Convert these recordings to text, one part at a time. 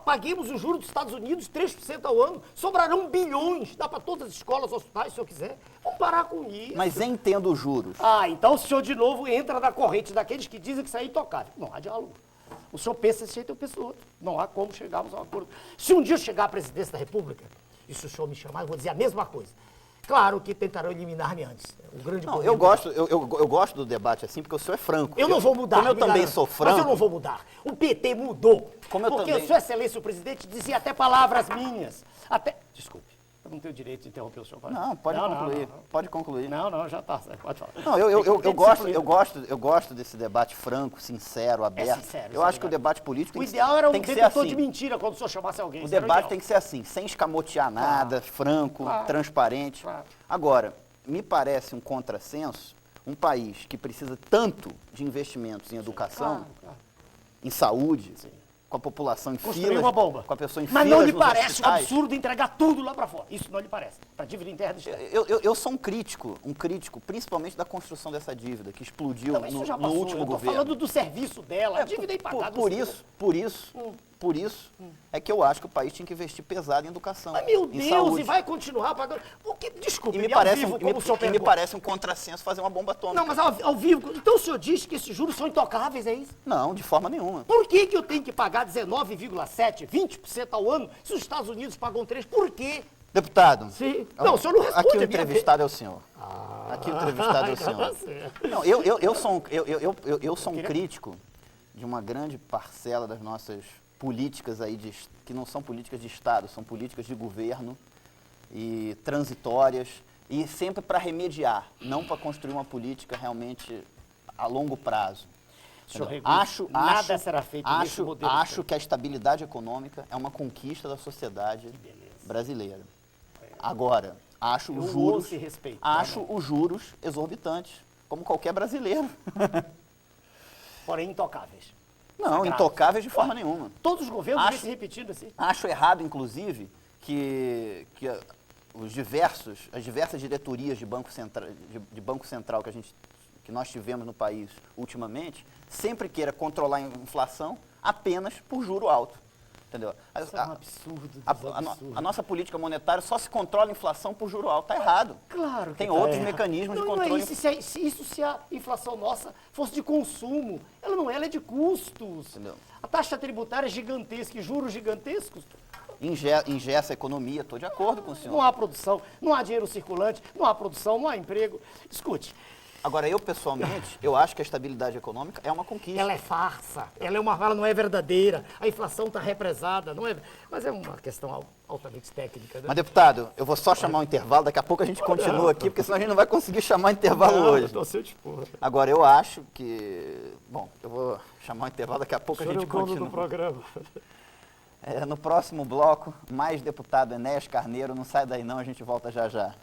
paguemos o juro dos Estados Unidos 3% ao ano, sobrarão bilhões, dá para todas as escolas, hospitais, se o senhor quiser. Vamos parar com isso. Mas entendo os juros. Ah, então o senhor de novo entra na corrente daqueles que dizem que isso é intocável. Não há diálogo. O senhor pensa desse jeito, eu penso outro. Não há como chegarmos a um acordo. Se um dia eu chegar à presidência da República, e se o senhor me chamar, eu vou dizer a mesma coisa. Claro que tentarão eliminar-me antes. O grande Não, problema. eu gosto do debate assim, porque o senhor é franco. Eu não vou mudar. Como eu me também garanto. sou Mas franco. eu não vou mudar. O PT mudou. Como eu porque também. Sua Excelência, o presidente, dizia até palavras minhas. Até. Desculpe. Eu não tenho direito de interromper o senhor. Não, pode concluir. Não. Pode concluir. Não, já está. Pode falar. Não, eu gosto desse debate franco, sincero, aberto. Sincero, eu acho que o debate político O ideal era um tem que ser detetor assim. de mentira quando o senhor chamasse alguém. O Isso era debate ideal. tem que ser assim, sem escamotear nada, franco, Claro. transparente. Claro. Agora, me parece um contrassenso um país que precisa tanto de investimentos em educação, Claro. em saúde, com a população em Construir filas, uma bomba. com a pessoa em Mas filas não lhe nos parece um hospitais. absurdo entregar tudo lá para fora. Isso não lhe parece. Para dívida interna e externa. Eu sou um crítico, principalmente da construção dessa dívida, que explodiu Não, mas isso já no passou. último Eu tô governo. falando do serviço dela. A dívida é impagada. Por isso é que eu acho que o país tinha que investir pesado em educação, Mas, meu em Deus, saúde. e vai continuar pagando. Porque, desculpe, E me ao parece, vivo, como o senhor e me pergunta. parece um contrassenso fazer uma bomba atômica. Não, mas ao vivo. Então o senhor diz que esses juros são intocáveis, é isso? Não, de forma nenhuma. Por que eu tenho que pagar 19,7%, 20% ao ano, se os Estados Unidos pagam 3%? Por quê? Deputado, Sim. Não, o senhor não responde aqui o a minha entrevistado é o senhor. Aqui o entrevistado é o então senhor. tá certo. Não, eu sou um crítico de uma grande parcela das nossas políticas aí, que não são políticas de Estado, são políticas de governo e transitórias, e sempre para remediar, não para construir uma política realmente a longo prazo. Senhor Entendeu? Regufe, nada será feito nesse modelo. Acho que a estabilidade econômica é uma conquista da sociedade brasileira. Agora, acho os juros, ouço e respeito, acho os juros exorbitantes, como qualquer brasileiro. Porém, intocáveis. Não, Sagrado. intocáveis de forma nenhuma. Todos os governos Acho- vêm se repetindo assim. Acho errado, inclusive, que as diversas diretorias de Banco Central que nós tivemos no país ultimamente, sempre queira controlar a inflação apenas por juro alto. Entendeu? Isso é um absurdo. A nossa política monetária só se controla a inflação por juro alto. Está errado. Claro que Tem tá outros errado. mecanismos de Não, não é controle. isso, se a inflação nossa fosse de consumo. Ela não é, ela é de custos. Entendeu? A taxa tributária é gigantesca e juros gigantescos. Ingessa a economia, estou de acordo com o senhor. Não há produção, não há dinheiro circulante, não há produção, não há emprego. Escute, Agora, eu pessoalmente, eu acho que a estabilidade econômica é uma conquista. ela é farsa, ela não é verdadeira, a inflação está represada, não é? Mas é uma questão altamente técnica, né? Mas, deputado, eu vou só chamar um intervalo, daqui a pouco a gente continua aqui, porque senão a gente não vai conseguir chamar intervalo hoje. Estou ao seu dispor. Agora, eu acho que... Bom, eu vou chamar um intervalo, daqui a pouco O a senhor é gente o dono do continua. programa. No próximo bloco, mais deputado Enéas Carneiro. Não sai daí não, a gente volta já já.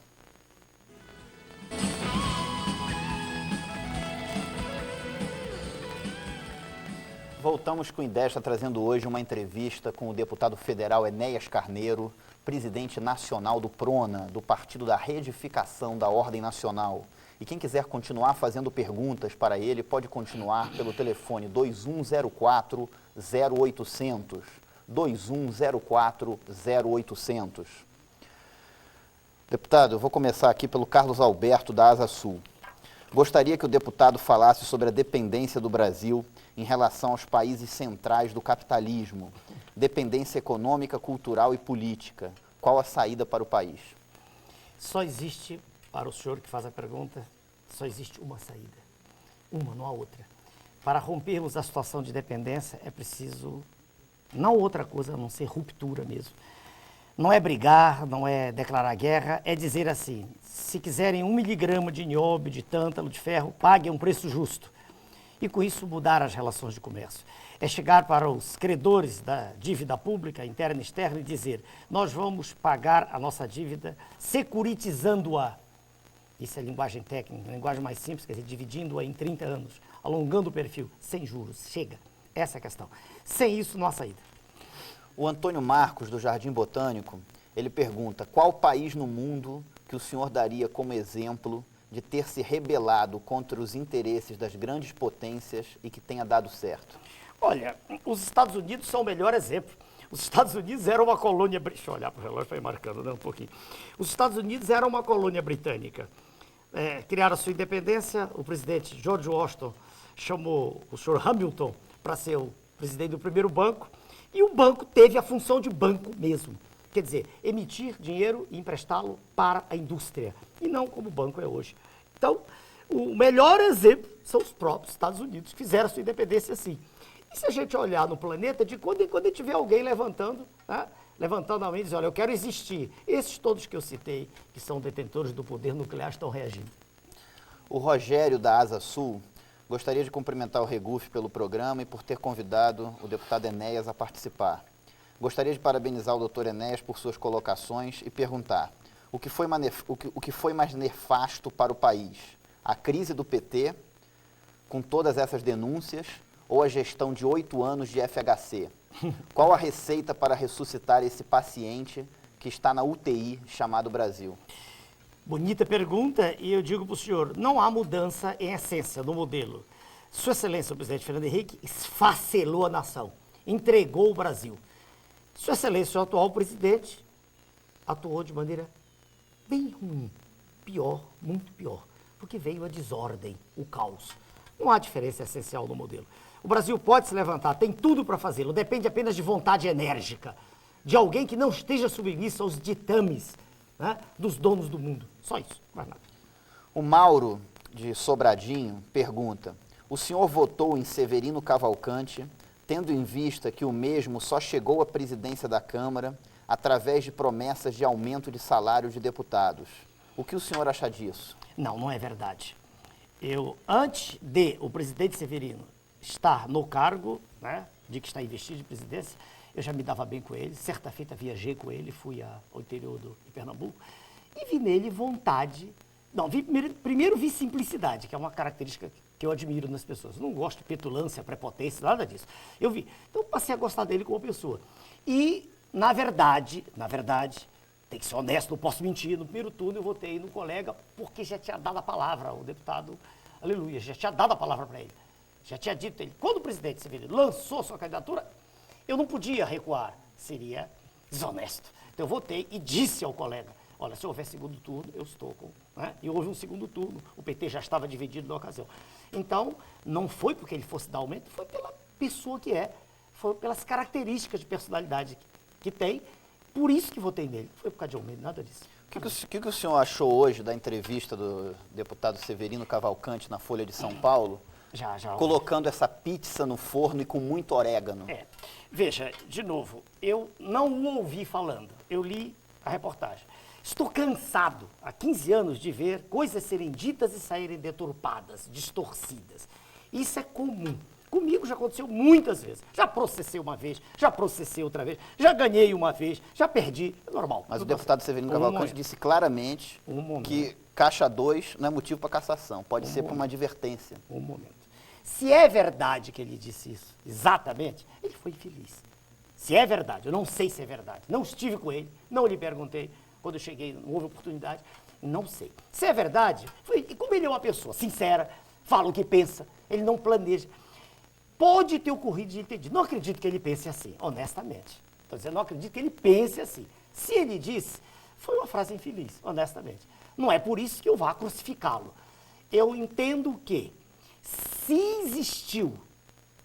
Voltamos com o Idesta, trazendo hoje uma entrevista com o deputado federal Enéas Carneiro, presidente nacional do PRONA, do Partido da Reedificação da Ordem Nacional. E quem quiser continuar fazendo perguntas para ele, pode continuar pelo telefone 2104-0800. 2104-0800. Deputado, eu vou começar aqui pelo Carlos Alberto, da Asa Sul. Gostaria que o deputado falasse sobre a dependência do Brasil em relação aos países centrais do capitalismo, dependência econômica, cultural e política. Qual a saída para o país? Só existe, para o senhor que faz a pergunta, só existe uma saída. Uma, não há outra. Para rompermos a situação de dependência, é preciso, não outra coisa, a não ser ruptura mesmo. Não é brigar, não é declarar guerra, é dizer assim, se quiserem 1 miligrama de nióbio, de tântalo, de ferro, paguem um preço justo. E com isso mudar as relações de comércio. É chegar para os credores da dívida pública, interna e externa, e dizer, nós vamos pagar a nossa dívida securitizando-a. Isso é linguagem técnica, linguagem mais simples, quer dizer, dividindo-a em 30 anos, alongando o perfil, sem juros. Chega. Essa é a questão. Sem isso, não há saída. O Antônio Marcos, do Jardim Botânico, ele pergunta, qual país no mundo que o senhor daria como exemplo de ter se rebelado contra os interesses das grandes potências e que tenha dado certo? Olha, os Estados Unidos são o melhor exemplo. Os Estados Unidos eram uma colônia... Deixa eu olhar para o relógio para ir marcando, né, um pouquinho. Os Estados Unidos eram uma colônia britânica. Criaram a sua independência, o presidente George Washington chamou o senhor Hamilton para ser o presidente do primeiro banco, e o banco teve a função de banco mesmo. Quer dizer, emitir dinheiro e emprestá-lo para a indústria, e não como o banco é hoje. Então, o melhor exemplo são os próprios Estados Unidos, que fizeram a sua independência assim. E se a gente olhar no planeta, de quando em quando a gente vê alguém levantando, né? Levantando a mão e dizendo, olha, eu quero existir. Esses todos que eu citei, que são detentores do poder nuclear, estão reagindo. O Rogério, da Asa Sul, gostaria de cumprimentar o Regufe pelo programa e por ter convidado o deputado Enéas a participar. Gostaria de parabenizar o doutor Enéas por suas colocações e perguntar o que foi mais nefasto para o país? A crise do PT, com todas essas denúncias, ou a gestão de 8 anos de FHC? Qual a receita para ressuscitar esse paciente que está na UTI chamado Brasil? Bonita pergunta, e eu digo para o senhor, não há mudança em essência no modelo. Sua Excelência, o presidente Fernando Henrique, esfacelou a nação, entregou o Brasil. Sua Excelência, o atual presidente, atuou de maneira bem ruim, pior, muito pior, porque veio a desordem, o caos. Não há diferença essencial no modelo. O Brasil pode se levantar, tem tudo para fazê-lo, depende apenas de vontade enérgica, de alguém que não esteja submisso aos ditames, né, dos donos do mundo. Só isso, mais nada. O Mauro, de Sobradinho, pergunta, o senhor votou em Severino Cavalcante, tendo em vista que o mesmo só chegou à presidência da Câmara através de promessas de aumento de salário de deputados. O que o senhor acha disso? Não, não é verdade. Antes de o presidente Severino estar no cargo, né, de que está investido de presidência, eu já me dava bem com ele. Certa feita viajei com ele, fui ao interior de Pernambuco e vi nele vontade. Não, primeiro vi simplicidade, que é uma característica que eu admiro nas pessoas. Não gosto de petulância, prepotência, nada disso. Eu vi. Então passei a gostar dele como pessoa. E, na verdade, tem que ser honesto, não posso mentir. No primeiro turno eu votei no colega porque já tinha dado a palavra ao deputado, aleluia, já tinha dado a palavra para ele. Já tinha dito ele, quando o presidente Severino lançou sua candidatura, eu não podia recuar, seria desonesto. Então eu votei e disse ao colega, olha, se houver segundo turno, eu estou com... Né? E houve um segundo turno, o PT já estava dividido na ocasião. Então, não foi porque ele fosse dar aumento, foi pela pessoa que é, foi pelas características de personalidade que tem, por isso que votei nele. Não foi por causa de aumento, nada disso. O que o senhor achou hoje da entrevista do deputado Severino Cavalcante na Folha de São Paulo? Já. Colocando essa pizza no forno e com muito orégano. Veja, de novo, eu não o ouvi falando, eu li a reportagem. Estou cansado, há 15 anos, de ver coisas serem ditas e saírem deturpadas, distorcidas. Isso é comum. Comigo já aconteceu muitas vezes. Já processei uma vez, já processei outra vez, já ganhei uma vez, já perdi, é normal. Mas o deputado Severino Cavalcante disse claramente que Caixa 2 não é motivo para cassação, pode ser para uma advertência. Um momento. Se é verdade que ele disse isso, exatamente, ele foi infeliz. Se é verdade, eu não sei se é verdade. Não estive com ele, não lhe perguntei. Quando eu cheguei, não houve oportunidade, não sei. Se é verdade, e como ele é uma pessoa sincera, fala o que pensa, ele não planeja. Pode ter ocorrido de entendido. Não acredito que ele pense assim, honestamente. Estou dizendo, não acredito que ele pense assim. Se ele disse, foi uma frase infeliz, honestamente. Não é por isso que eu vá crucificá-lo. Eu entendo que, se existiu,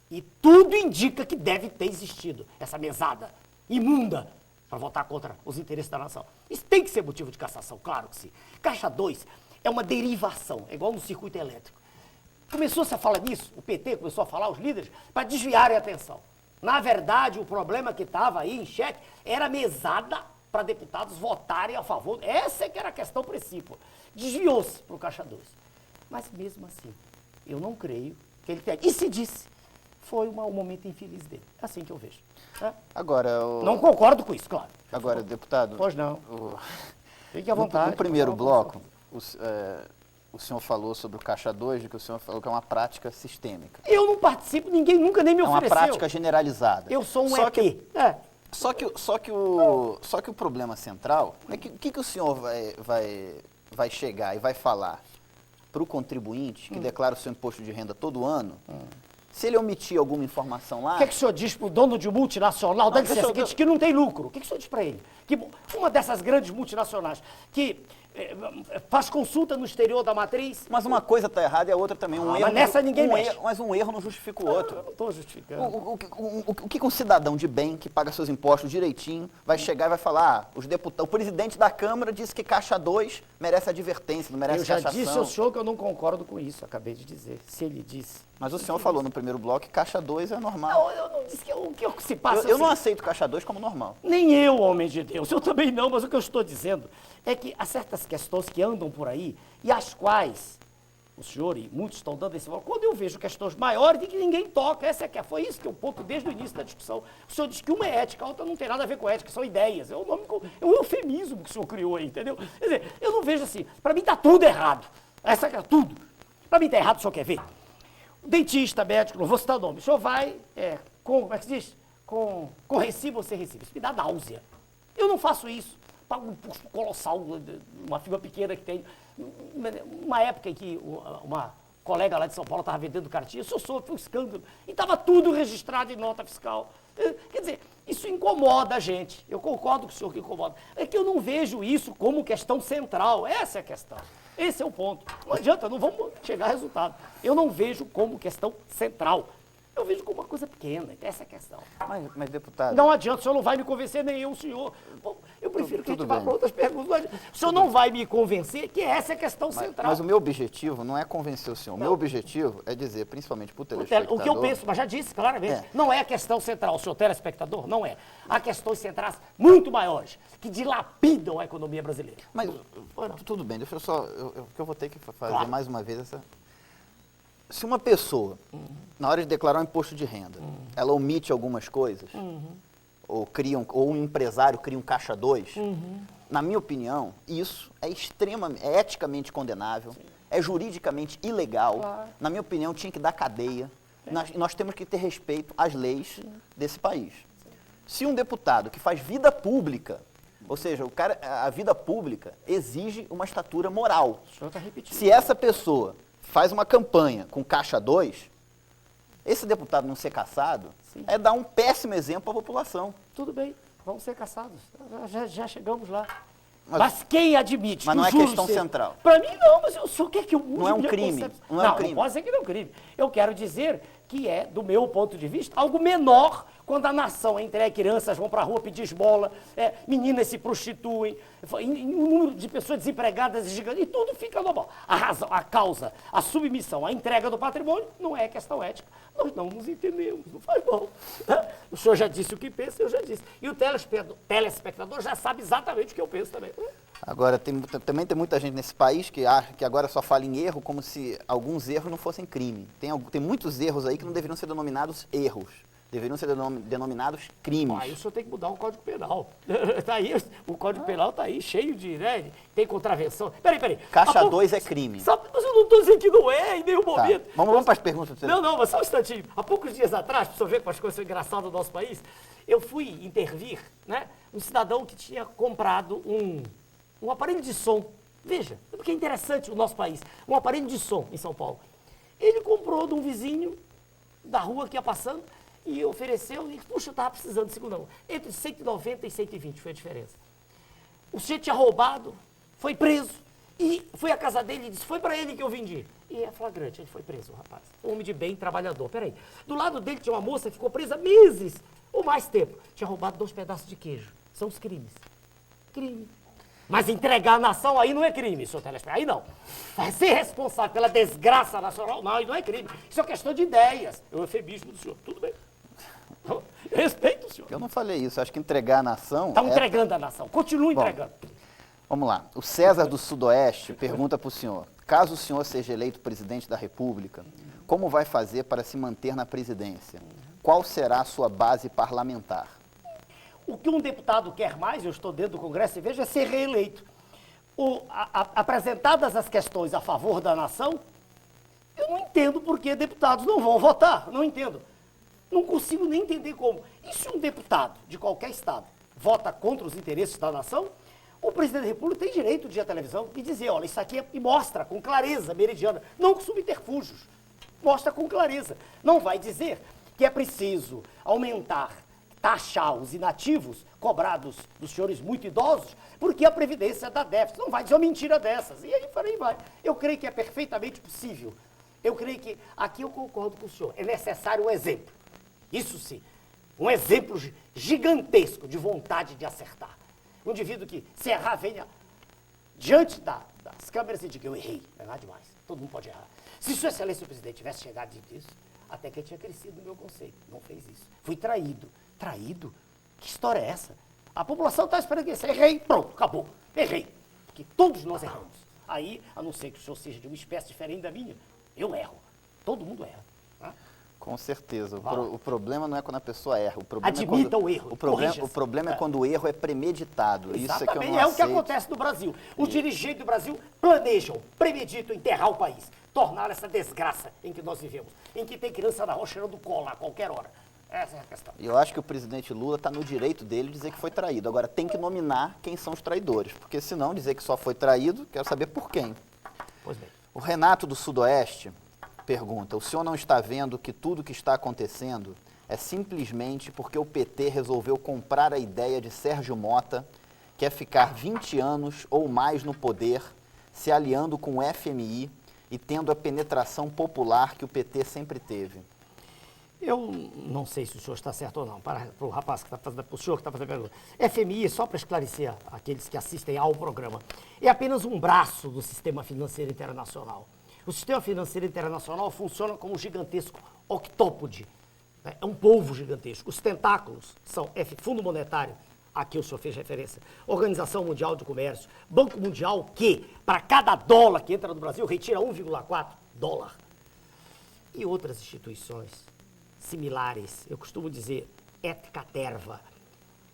e tudo indica que deve ter existido, essa mesada imunda para votar contra os interesses da nação. Isso tem que ser motivo de cassação, claro que sim. Caixa 2 é uma derivação, é igual no circuito elétrico. Começou-se a falar nisso, o PT começou a falar, os líderes, para desviarem a atenção. Na verdade, o problema que estava aí em xeque era a mesada para deputados votarem a favor. Essa é que era a questão principal. Desviou-se para o Caixa 2. Mas mesmo assim, eu não creio que ele tenha. E se disse, foi um momento infeliz dele. É assim que eu vejo. Né? Agora, não concordo com isso, claro. Agora, deputado... Pois não. Fique à vontade. No primeiro bloco, o senhor falou sobre o Caixa 2, que o senhor falou que é uma prática sistêmica. Eu não participo, ninguém nunca nem me ofereceu. É uma prática generalizada. Eu sou um ET. Só que o problema central é que o senhor vai chegar e vai falar para o contribuinte que declara o seu imposto de renda todo ano Se ele omitir alguma informação lá... O que o senhor diz para o dono de multinacional da Licença que não tem lucro? O que o senhor diz para ele? Que uma dessas grandes multinacionais que faz consulta no exterior da matriz... Mas uma coisa está errada e a outra também. Um erro, mas nessa ninguém mexe. Mas um erro não justifica o outro. Eu não estou justificando. O que um cidadão de bem, que paga seus impostos direitinho, vai chegar e vai falar, o presidente da Câmara disse que Caixa 2 merece advertência, não merece cassação. Eu já cassação. disse ao senhor que eu não concordo com isso, acabei de dizer. Se ele disse... Mas o senhor falou no primeiro bloco que Caixa 2 é normal. Não, eu não disse que o que se passa... Eu não aceito Caixa 2 como normal. Nem eu, homem de Deus, eu também não, mas o que eu estou dizendo é que há certas questões que andam por aí e às quais o senhor e muitos estão dando esse valor. Quando eu vejo questões maiores de que ninguém toca, foi isso que eu ponto desde o início da discussão. O senhor diz que uma é ética, a outra não tem nada a ver com ética, são ideias. É um eufemismo que o senhor criou aí, entendeu? Quer dizer, eu não vejo assim, para mim está tudo errado. Tudo. Para mim está errado, o senhor quer ver? Dentista, médico, não vou citar o nome, o senhor vai, como é que se diz? Com recibo ou sem recibo. Isso me dá náusea. Eu não faço isso. Pago um custo colossal, uma firma pequena que tem. Uma época em que uma colega lá de São Paulo estava vendendo cartinha, foi um escândalo. E estava tudo registrado em nota fiscal. Quer dizer, isso incomoda a gente. Eu concordo com o senhor que incomoda. É que eu não vejo isso como questão central. Essa é a questão. Esse é o ponto. Não adianta, não vamos chegar a resultado. Eu não vejo como questão central. Eu vejo como uma coisa pequena, essa é a questão. Mas deputado... Não adianta, o senhor não vai me convencer, nem eu, o senhor. Bom, eu prefiro que a gente vá para outras perguntas. O senhor não vai me convencer que essa é a questão central. Mas o meu objetivo não é convencer o senhor. O meu objetivo é dizer, principalmente para o telespectador... O que eu penso, mas já disse claramente, não é a questão central, o senhor telespectador, não é. Há questões centrais muito maiores, que dilapidam a economia brasileira. Mas, tudo bem, deixa eu só... eu vou ter que fazer mais uma vez essa... Se uma pessoa, na hora de declarar um imposto de renda, ela omite algumas coisas, ou um empresário cria um Caixa 2, na minha opinião, isso é eticamente condenável, é juridicamente ilegal. Na minha opinião, tinha que dar cadeia. Nós temos que ter respeito às leis desse país. Se um deputado que faz vida pública, ou seja, a vida pública exige uma estatura moral. O senhor está repetindo. Se essa pessoa faz uma campanha com Caixa 2, esse deputado não ser cassado é dar um péssimo exemplo à população. Tudo bem, vamos ser cassados. Já chegamos lá. Mas quem admite mas não é questão central. Para mim não, mas o senhor quer que eu mude não é um crime. Não pode dizer que não é um crime. Eu quero dizer que é, do meu ponto de vista, algo menor quando a nação entrega crianças, vão para a rua pedir esmola, meninas se prostituem, o número de pessoas desempregadas é gigante, e tudo fica normal. A razão, a causa, a submissão, a entrega do patrimônio não é questão ética. Nós não nos entendemos, não faz mal. O senhor já disse o que pensa, eu já disse. E o telespectador já sabe exatamente o que eu penso também. Agora, também tem muita gente nesse país que agora só fala em erro como se alguns erros não fossem crime. Tem muitos erros aí que não deveriam ser denominados erros. Deveriam ser denominados crimes. Aí o senhor tem que mudar o Código Penal. Tá aí, o Código Penal está aí, cheio de, tem contravenção. Peraí. Caixa 2 é crime. Mas eu não estou dizendo que não é em nenhum momento. Vamos para as perguntas. Não, mas só um instantinho. Há poucos dias atrás, para o senhor ver como as coisas são engraçadas do nosso país, eu fui intervir, um cidadão que tinha comprado um aparelho de som. Veja, porque é interessante o nosso país. Um aparelho de som em São Paulo. Ele comprou de um vizinho da rua que ia passando, e ofereceu, e puxa, eu estava precisando de segunda mão. Entre 190 e 120 foi a diferença. O sujeito tinha roubado, foi preso, e fui à casa dele e disse, foi para ele que eu vendi. E é flagrante, ele foi preso, o rapaz. Homem de bem, trabalhador. Peraí, do lado dele tinha uma moça que ficou presa meses, ou mais tempo. Tinha roubado 2 pedaços de queijo. São os crimes. Crime. Mas entregar a nação aí não é crime, senhor telespectador. Aí não. Vai ser responsável pela desgraça nacional, não, aí não é crime. Isso é questão de ideias. É o eufemismo do senhor. Tudo bem. Respeito o senhor. Eu não falei isso, acho que entregar a nação... Estão entregando a nação, continua entregando. Vamos lá, o César do Sudoeste pergunta para o senhor, caso o senhor seja eleito presidente da República, como vai fazer para se manter na presidência? Qual será a sua base parlamentar? O que um deputado quer mais, eu estou dentro do Congresso e vejo, é ser reeleito. Apresentadas as questões a favor da nação, eu não entendo por que deputados não vão votar, não entendo. Não consigo nem entender como. E se um deputado de qualquer estado vota contra os interesses da nação, o presidente da República tem direito de ir à televisão e dizer, olha, isso aqui e mostra com clareza meridiana, não com subterfúgios. mostra com clareza. Não vai dizer que é preciso aumentar, taxar os inativos cobrados dos senhores muito idosos, porque a Previdência dá déficit. Não vai dizer uma mentira dessas. E aí vai. Eu creio que é perfeitamente possível. Eu creio que, aqui eu concordo com o senhor, é necessário um exemplo. Isso sim, um exemplo gigantesco de vontade de acertar. Um indivíduo que, se errar, venha diante das câmeras e diga, eu errei, errar demais, todo mundo pode errar. Se Sua Excelência o Presidente tivesse chegado e dito isso, até que eu tinha crescido no meu conceito, não fez isso. Fui traído. Traído? Que história é essa? A população está esperando isso. Errei, pronto, acabou. Errei. Porque todos nós erramos. Aí, a não ser que o senhor seja de uma espécie diferente da minha, eu erro. Todo mundo erra. Tá? Com certeza. O problema não é quando a pessoa erra. O problema Admita é quando, o erro. o problema é quando o erro é premeditado. Exatamente, Isso é que eu não é o que aceito. acontece no Brasil. Os dirigentes do Brasil planejam, premeditam enterrar o país, tornar essa desgraça em que nós vivemos, em que tem criança na rua cheirando cola a qualquer hora. Essa é a questão. Eu acho que o presidente Lula está no direito dele de dizer que foi traído. Agora, tem que nominar quem são os traidores, porque senão dizer que só foi traído, quero saber por quem. Pois bem. O Renato do Sudoeste pergunta, o senhor não está vendo que tudo que está acontecendo é simplesmente porque o PT resolveu comprar a ideia de Sérgio Mota, que é ficar 20 anos ou mais no poder, se aliando com o FMI e tendo a penetração popular que o PT sempre teve? Eu não sei se o senhor está certo ou não, para o rapaz que está fazendo, para o senhor que está fazendo a pergunta. FMI, só para esclarecer aqueles que assistem ao programa, é apenas um braço do sistema financeiro internacional. O sistema financeiro internacional funciona como um gigantesco octópode, né? É um polvo gigantesco. Os tentáculos são Fundo Monetário, aqui o senhor fez referência, Organização Mundial do Comércio, Banco Mundial, que para cada dólar que entra no Brasil retira 1,4 dólar. E outras instituições similares, eu costumo dizer, et caterva.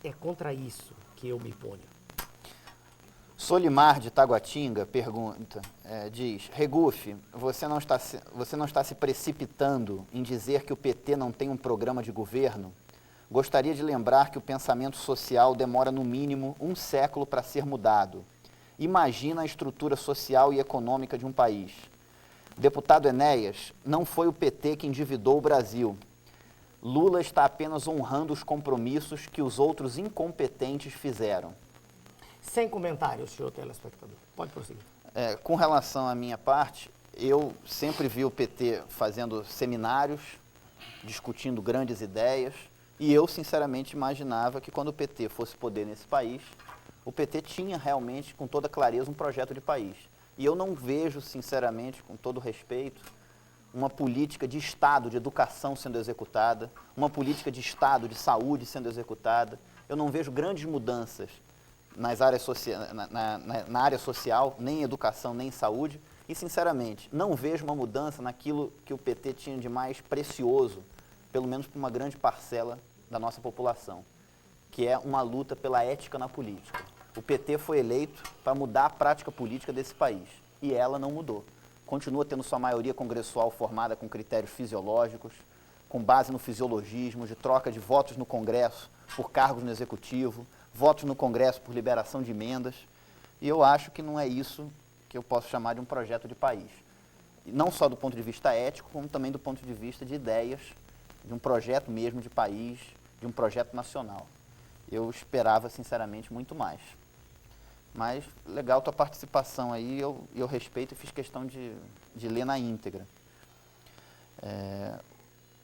É contra isso que eu me ponho. Solimar de Taguatinga pergunta, diz, Regufe, você não está se precipitando em dizer que o PT não tem um programa de governo? Gostaria de lembrar que o pensamento social demora no mínimo um século para ser mudado. Imagina a estrutura social e econômica de um país. Deputado Enéas, não foi o PT que endividou o Brasil. Lula está apenas honrando os compromissos que os outros incompetentes fizeram. Sem comentário, senhor telespectador. Pode prosseguir. Com relação à minha parte, eu sempre vi o PT fazendo seminários, discutindo grandes ideias, e eu, sinceramente, imaginava que quando o PT fosse poder nesse país, o PT tinha realmente, com toda clareza, um projeto de país. E eu não vejo, sinceramente, com todo respeito, uma política de Estado, de educação sendo executada, uma política de Estado, de saúde sendo executada. Eu não vejo grandes mudanças nas áreas na área social, nem em educação, nem em saúde. E, sinceramente, não vejo uma mudança naquilo que o PT tinha de mais precioso, pelo menos para uma grande parcela da nossa população, que é uma luta pela ética na política. O PT foi eleito para mudar a prática política desse país, e ela não mudou. Continua tendo sua maioria congressual formada com critérios fisiológicos, com base no fisiologismo, de troca de votos no Congresso por cargos no Executivo, votos no Congresso por liberação de emendas, e eu acho que não é isso que eu posso chamar de um projeto de país. E não só do ponto de vista ético, como também do ponto de vista de ideias, de um projeto mesmo de país, de um projeto nacional. Eu esperava, sinceramente, muito mais. Mas, legal tua participação aí, eu respeito e fiz questão de ler na íntegra.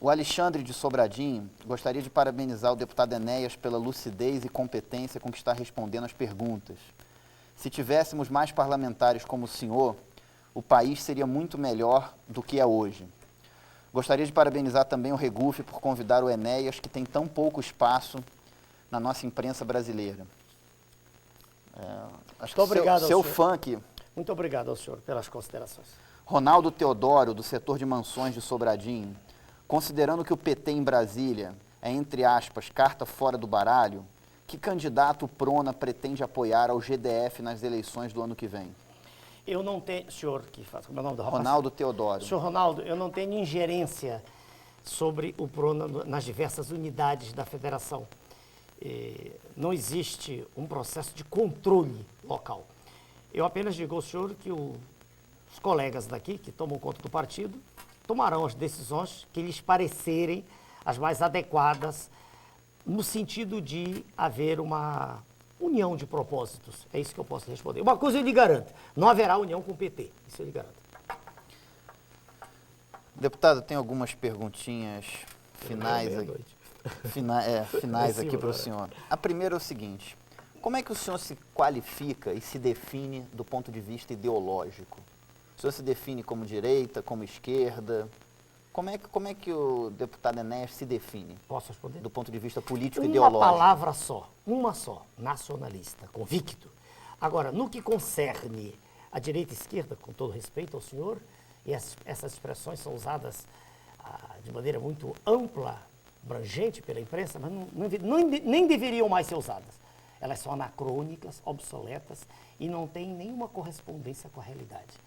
O Alexandre de Sobradinho gostaria de parabenizar o deputado Enéas pela lucidez e competência com que está respondendo as perguntas. Se tivéssemos mais parlamentares como o senhor, o país seria muito melhor do que é hoje. Gostaria de parabenizar também o Regufe por convidar o Enéas, que tem tão pouco espaço na nossa imprensa brasileira. Acho Muito obrigado que seu ao senhor. fã aqui. Muito obrigado ao senhor pelas considerações. Ronaldo Teodoro, do setor de mansões de Sobradinho, considerando que o PT em Brasília é, entre aspas, carta fora do baralho, que candidato o Prona pretende apoiar ao GDF nas eleições do ano que vem? Eu não tenho, senhor, que faz, como é o nome do rapaz? Ronaldo Teodoro. Senhor Ronaldo, eu não tenho ingerência sobre o Prona nas diversas unidades da federação. Não existe um processo de controle local. Eu apenas digo ao senhor que os colegas daqui, que tomam conta do partido, tomarão as decisões que lhes parecerem as mais adequadas, no sentido de haver uma união de propósitos. É isso que eu posso responder. Uma coisa eu lhe garanto, não haverá união com o PT, isso eu lhe garanto. Deputado, tem algumas perguntinhas finais aqui. Finais aqui para o senhor. A primeira é o seguinte: como é que o senhor se qualifica e se define do ponto de vista ideológico? O senhor se define como direita, como esquerda? Como é que o deputado Enéas se define? Posso responder? Do ponto de vista político e Uma ideológico. palavra só, uma só, nacionalista, convicto. Agora, no que concerne a direita e esquerda, com todo respeito ao senhor, e essas expressões são usadas de maneira muito ampla, abrangente pela imprensa, mas nem deveriam mais ser usadas. Elas são anacrônicas, obsoletas e não têm nenhuma correspondência com a realidade.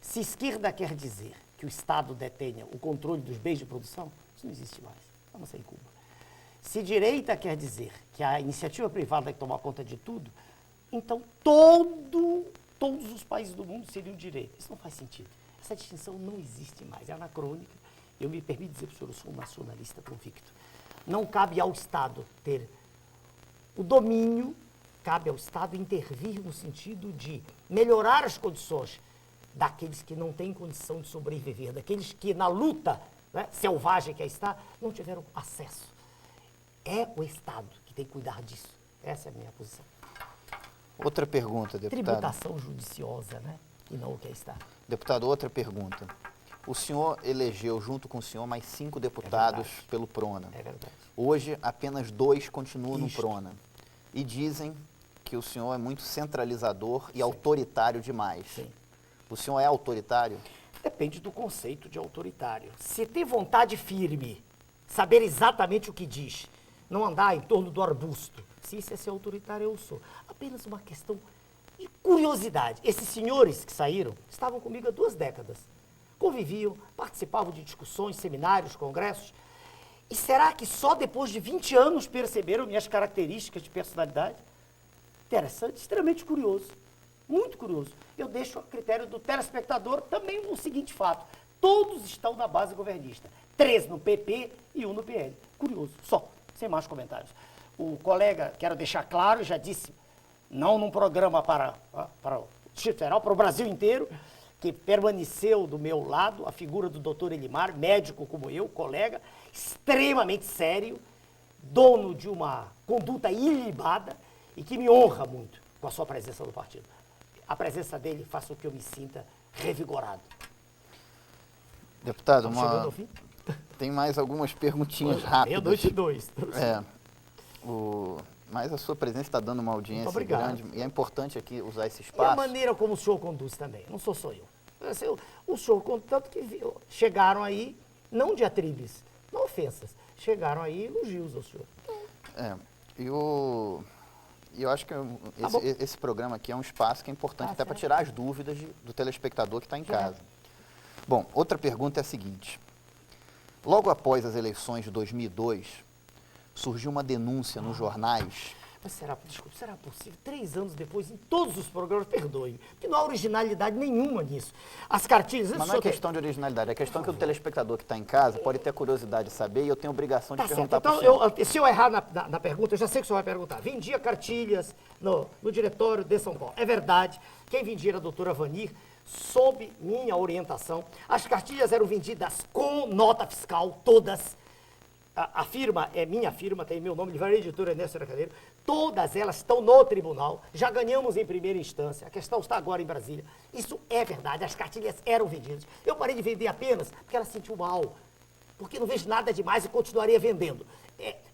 Se esquerda quer dizer que o Estado detenha o controle dos bens de produção, isso não existe mais. Vamos sair em Cuba. Se direita quer dizer que a iniciativa privada tem que tomar conta de tudo, então todos os países do mundo seriam direita. Isso não faz sentido. Essa distinção não existe mais, é anacrônica. Eu me permito dizer para o senhor, eu sou um nacionalista convicto. Não cabe ao Estado ter o domínio, cabe ao Estado intervir no sentido de melhorar as condições daqueles que não têm condição de sobreviver, daqueles que na luta, né, selvagem que aí está, não tiveram acesso. É o Estado que tem que cuidar disso. Essa é a minha posição. Outra pergunta, deputado. Tributação judiciosa, né? E não o que aí está. Deputado, outra pergunta. O senhor elegeu, junto com o senhor, mais 5 deputados pelo PRONA. É verdade. Hoje, apenas 2 continuam no PRONA. E dizem que o senhor é muito centralizador e autoritário demais. Sim. O senhor é autoritário? Depende do conceito de autoritário. Se ter vontade firme, saber exatamente o que diz, não andar em torno do arbusto, se isso é ser autoritário, eu sou. Apenas uma questão de curiosidade. Esses senhores que saíram estavam comigo há 2 décadas. Conviviam, participavam de discussões, seminários, congressos. E será que só depois de 20 anos perceberam minhas características de personalidade? Interessante, extremamente curioso. Muito curioso. Eu deixo a critério do telespectador também o seguinte fato: todos estão na base governista. 3 no PP e 1 no PL. Curioso, só, sem mais comentários. O colega, quero deixar claro, já disse, não num programa para o Distrito Federal, para o Brasil inteiro, que permaneceu do meu lado a figura do doutor Elimar, médico como eu, colega, extremamente sério, dono de uma conduta ilibada e que me honra muito com a sua presença no partido. A presença dele faz com que eu me sinta revigorado. Deputado, Chegando ao fim? Tem mais algumas perguntinhas rápidas. Meia-noite e 2. Mas a sua presença está dando uma audiência grande e é importante aqui usar esse E a espaço. maneira como o senhor conduz também, não sou só eu. O senhor, contanto que chegaram aí, não diatribes, não ofensas, chegaram aí elogios ao senhor. Eu acho que esse programa aqui é um espaço que é importante até para tirar as dúvidas do telespectador que está em casa. Bom, outra pergunta é a seguinte. Logo após as eleições de 2002, surgiu uma denúncia nos jornais. Mas será possível? 3 anos depois, em todos os programas, perdoe-me, que não há originalidade nenhuma nisso. As cartilhas... Mas não é questão de originalidade, é questão que o telespectador que está em casa pode ter curiosidade de saber e eu tenho obrigação de perguntar para o senhor. Então, se eu errar na pergunta, eu já sei que o senhor vai perguntar. Vendia cartilhas no diretório de São Paulo. É verdade, quem vendia era a doutora Vanir, sob minha orientação. As cartilhas eram vendidas com nota fiscal, todas. A firma é minha firma, tem meu nome, livraria editora Ernesto Aracaneiro. Todas elas estão no tribunal, já ganhamos em primeira instância, a questão está agora em Brasília. Isso é verdade, as cartilhas eram vendidas. Eu parei de vender apenas porque ela sentiu mal, porque não vejo nada demais e continuaria vendendo.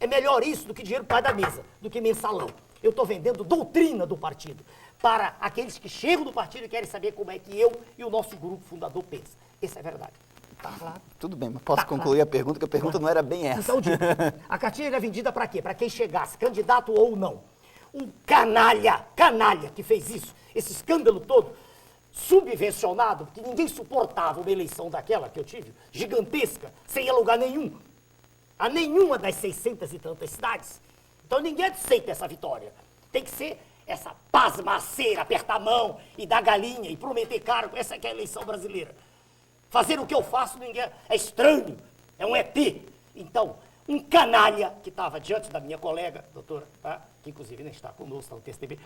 É melhor isso do que dinheiro para da mesa, do que mensalão. Eu estou vendendo doutrina do partido para aqueles que chegam do partido e querem saber como é que eu e o nosso grupo fundador pensa. Isso é verdade. Tá claro? Tudo bem, mas posso concluir a pergunta, que a pergunta não era bem essa. Então, digo, a cartilha era vendida para quê? Para quem chegasse, candidato ou não. Um canalha que fez isso, esse escândalo todo, subvencionado, porque ninguém suportava uma eleição daquela que eu tive, gigantesca, sem ir a lugar nenhum, a nenhuma das 600 e tantas cidades. Então ninguém aceita essa vitória. Tem que ser essa pasmaceira, apertar a mão e dar galinha e prometer cargo. Essa que é a eleição brasileira. Fazer o que eu faço ninguém é estranho, é um ET. Então, um canalha que estava diante da minha colega, doutora, tá? Que inclusive nem está conosco, está no TSTB,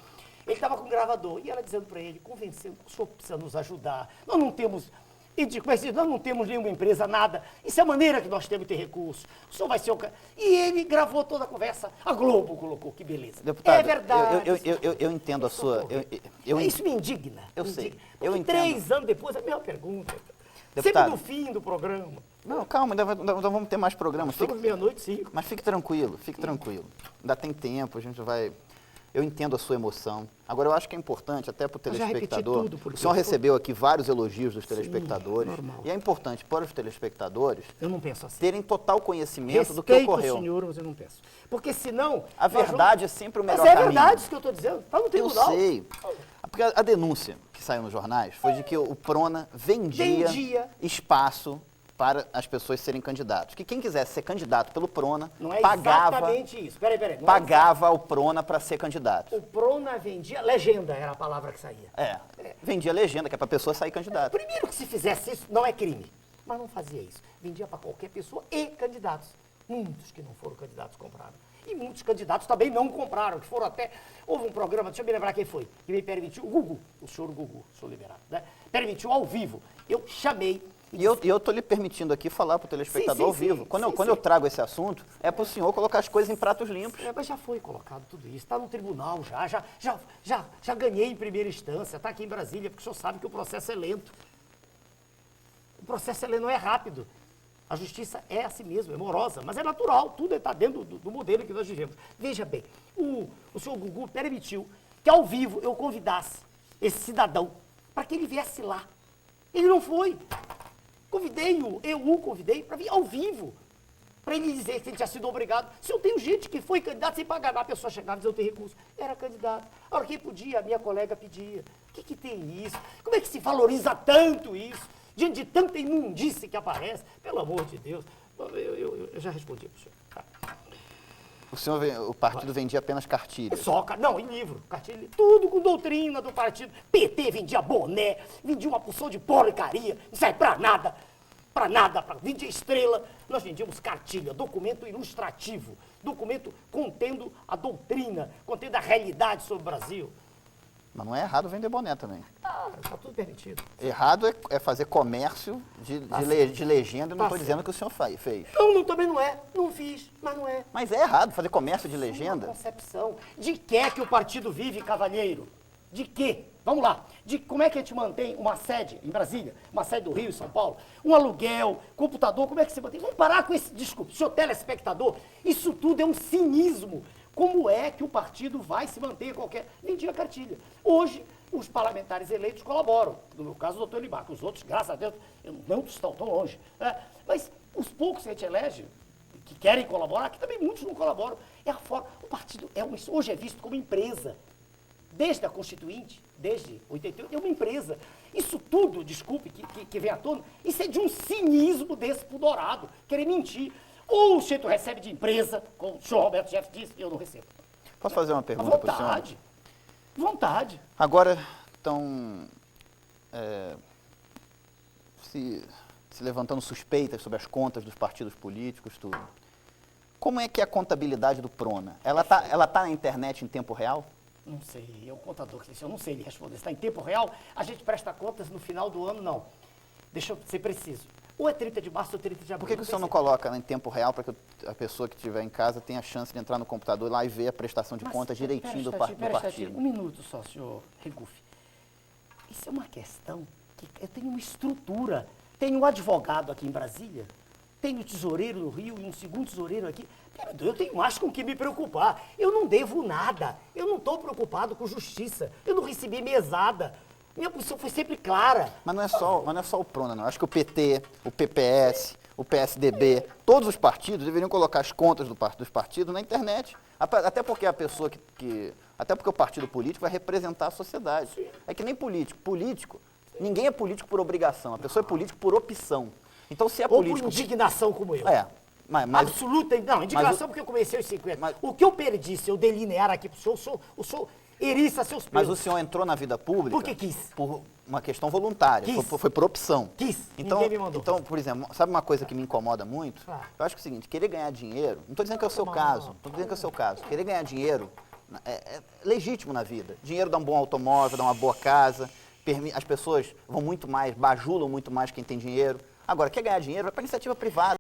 ele estava com um gravador e ela dizendo para ele, convencendo, o senhor precisa nos ajudar, nós não temos... E digo, mas nós não temos nenhuma empresa, nada. Isso é a maneira que nós temos de ter recursos. O senhor vai ser o cara. E ele gravou toda a conversa. A Globo colocou, que beleza. Deputado, é verdade. Eu entendo a sua... Isso me indigna. Eu sei. Porque Eu entendo. 3 anos depois, a mesma pergunta. Deputado. Sempre no fim do programa. Não, calma, ainda vamos ter mais programas. Estamos meia-noite, 5. Mas fique tranquilo, fique tranquilo. Ainda tem tempo, a gente vai... Eu entendo a sua emoção. Agora, eu acho que é importante, até para o telespectador... O senhor recebeu aqui vários elogios dos telespectadores. Normal. E é importante para os telespectadores Eu não penso assim. terem total conhecimento Respeito do que ocorreu. o senhor, mas eu não penso. Porque senão... A verdade é sempre o melhor Mas é caminho. verdade isso que eu estou dizendo. Está no Eu tribunal. sei. Porque a denúncia que saiu nos jornais foi de que o Prona vendia espaço para as pessoas serem candidatos. Que quem quisesse ser candidato pelo Prona, Não é pagava, exatamente isso. Peraí. pagava ao Prona para ser candidato. O Prona vendia... Legenda era a palavra que saía. Vendia legenda, que é para a pessoa sair candidato. Primeiro que se fizesse isso, não é crime. Mas não fazia isso. Vendia para qualquer pessoa e candidatos. Muitos que não foram candidatos compraram. E muitos candidatos também não compraram, que foram até... Houve um programa, deixa eu me lembrar quem foi, que me permitiu, o Gugu, o senhor Gugu, sou liberado, né? Permitiu ao vivo. Eu chamei... E eu estou lhe permitindo aqui falar para o telespectador ao vivo. Quando eu trago esse assunto, é para o senhor colocar as coisas em pratos limpos. Mas já foi colocado tudo isso, está no tribunal já ganhei em primeira instância, está aqui em Brasília, porque o senhor sabe que o processo é lento. O processo não é rápido. A justiça é assim mesmo, é morosa, mas é natural, tudo está dentro do modelo que nós vivemos. Veja bem, o senhor Gugu permitiu que ao vivo eu convidasse esse cidadão para que ele viesse lá. Ele não foi. Eu o convidei para vir ao vivo, para ele dizer que ele tinha sido obrigado. Se eu tenho gente que foi candidato sem pagar, a pessoa chegava e dizia, eu tenho recurso. Era candidato. A hora que podia, a minha colega pedia. O que tem isso? Como é que se valoriza tanto isso? Diante de tanta imundície que aparece? Pelo amor de Deus. Eu já respondi para o senhor. Tá. O partido vendia apenas cartilhas. Não, em livro, cartilha, tudo com doutrina do partido. PT vendia boné, vendia uma porção de porcaria, não serve pra nada, vendia estrela. Nós vendíamos cartilha, documento ilustrativo, documento contendo a doutrina, contendo a realidade sobre o Brasil. Mas não é errado vender boné também. Está tudo permitido. Errado é fazer comércio de legenda, eu não estou dizendo que o senhor fez. Não, também não é. Não fiz, mas não é. Mas é errado fazer comércio de legenda? Uma concepção. De que é que o partido vive, cavalheiro? De quê? Vamos lá. De como é que a gente mantém uma sede em Brasília, uma sede do Rio e São Paulo, um aluguel, computador, como é que se mantém? Vamos parar com esse discurso. Senhor telespectador, isso tudo é um cinismo. Como é que o partido vai se manter qualquer... Vendia cartilha. Hoje, os parlamentares eleitos colaboram. No meu caso, o doutor Libaco. Os outros, graças a Deus, não estão tão longe. Mas os poucos que a gente elege, que querem colaborar, que também muitos não colaboram, é a forma... O partido hoje é visto como empresa. Desde a Constituinte, desde 88, é uma empresa. Isso tudo, desculpe, que vem à tona, isso é de um cinismo desse pudorado, querer mentir. Ou o centro recebe de empresa, como o senhor Roberto Jeff disse, eu não recebo. Posso fazer uma pergunta para o senhor? Vontade. Agora estão se levantando suspeitas sobre as contas dos partidos políticos, tudo. Como é que é a contabilidade do Prona? Ela tá na internet em tempo real? Não sei, é o contador que disse, eu não sei lhe responder. Está em tempo real, a gente presta contas no final do ano, não. Deixa eu ser preciso. Ou é 30 de março ou 30 de abril. Por que o senhor não coloca em tempo real para que a pessoa que estiver em casa tenha a chance de entrar no computador lá e ver a prestação de contas direitinho do partido? Um minuto só, senhor Regufe. Isso é uma questão que eu tenho uma estrutura. Tenho um advogado aqui em Brasília, tenho um tesoureiro no Rio e um segundo tesoureiro aqui. Eu tenho mais com o que me preocupar. Eu não devo nada. Eu não estou preocupado com justiça. Eu não recebi mesada. Minha posição foi sempre clara. Mas não é só o Prona, não. Acho que o PT, o PPS, o PSDB, todos os partidos deveriam colocar as contas dos partidos na internet. Até porque a pessoa até porque o partido político vai representar a sociedade. Sim. É que nem político. Político, ninguém é político por obrigação. A pessoa é político por opção. Então, se é político... Ou por indignação como eu. Absoluta. Não, indignação porque eu comecei aos 50. O que eu perdi, se eu delinear aqui para o senhor, eriça seus Mas pelos. o senhor entrou na vida pública... Porque quis. Por uma questão voluntária, Quis. foi por opção. Quis. Então, Ninguém me mandou. então, por exemplo, sabe uma coisa que me incomoda muito? Ah. Eu acho que é o seguinte, querer ganhar dinheiro, não estou dizendo que é o seu caso, não estou dizendo que é o seu caso. Querer ganhar dinheiro é legítimo na vida. Dinheiro dá um bom automóvel, dá uma boa casa, as pessoas vão muito mais, bajulam muito mais quem tem dinheiro. Agora, quer ganhar dinheiro, vai para iniciativa privada.